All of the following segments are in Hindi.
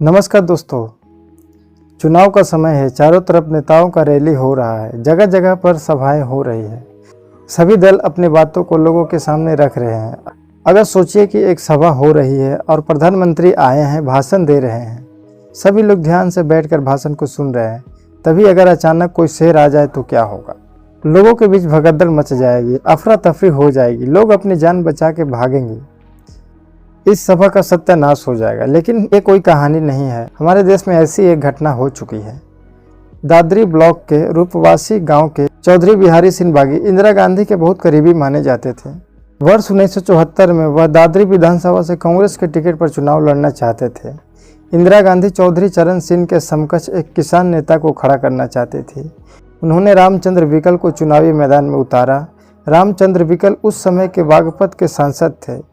नमस्कार दोस्तों। चुनाव का समय है। चारों तरफ नेताओं का रैली हो रहा है। जगह जगह पर सभाएं हो रही है। सभी दल अपनी बातों को लोगों के सामने रख रहे हैं। अगर सोचिए कि एक सभा हो रही है और प्रधानमंत्री आए हैं, भाषण दे रहे हैं। सभी लोग ध्यान से बैठकर भाषण को सुन रहे हैं। तभी अगर अचानक कोई शेर आ जाए तो क्या होगा? लोगों के बीच भगदड़ मच जाएगी, अफरा तफरी हो जाएगी, लोग अपनी जान बचा के भागेंगे। इस सभा का सत्यानाश हो जाएगा। लेकिन ये कोई कहानी नहीं है। हमारे देश में ऐसी एक घटना हो चुकी है। दादरी ब्लॉक के रूपवासी गांव के चौधरी बिहारी सिंह बागी इंदिरा गांधी के बहुत करीबी माने जाते थे। वर्ष 1974 में वह दादरी विधानसभा से कांग्रेस के टिकट पर चुनाव लड़ना चाहते थे। इंदिरा गांधी चौधरी चरण सिंह के समकक्ष एक किसान नेता को खड़ा करना चाहती थी। उन्होंने रामचंद्र बिकल को चुनावी मैदान में उतारा। रामचंद्र बिकल उस समय के बागपत के सांसद थे।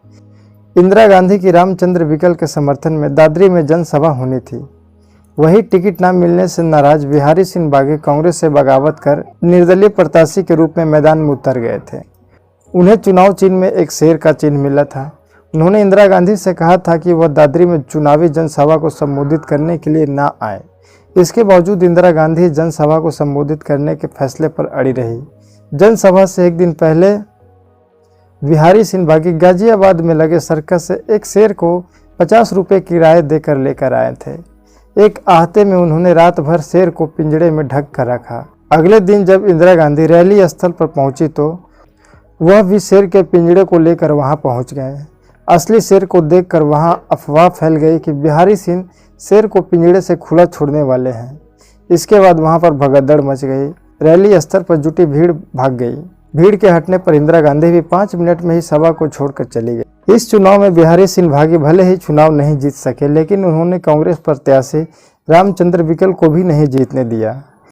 इंदिरा गांधी की रामचंद्र बिकल के समर्थन में दादरी में जनसभा होनी थी। वही टिकट न मिलने से नाराज बिहारी सिंह बागी कांग्रेस से बगावत कर निर्दलीय प्रत्याशी के रूप में मैदान में उतर गए थे। उन्हें चुनाव चिन्ह में एक शेर का चिन्ह मिला था। उन्होंने इंदिरा गांधी से कहा था कि वह दादरी में चुनावी जनसभा को संबोधित करने के लिए ना आए। इसके बावजूद इंदिरा गांधी जनसभा को संबोधित करने के फैसले पर अड़ी रही। जनसभा से एक दिन पहले बिहारी सिंह बागी गाजियाबाद में लगे सर्कस से एक शेर को 50 रुपये किराए देकर लेकर आए थे। एक आहते में उन्होंने रात भर शेर को पिंजड़े में ढक कर रखा। अगले दिन जब इंदिरा गांधी रैली स्थल पर पहुंची तो वह भी शेर के पिंजड़े को लेकर वहां पहुंच गए। असली शेर को देखकर वहां अफवाह फैल गई कि बिहारी सिंह शेर को पिंजड़े से खुला छोड़ने वाले हैं। इसके बाद वहां पर भगदड़ मच गई। रैली स्थल पर जुटी भीड़ भाग गई। भीड़ के हटने पर इंदिरा गांधी भी 5 मिनट में ही सभा को छोड़कर चली गई। इस चुनाव में बिहारी सिंह बागी भले ही चुनाव नहीं जीत सके, लेकिन उन्होंने कांग्रेस प्रत्याशी रामचंद्र बिकल को भी नहीं जीतने दिया।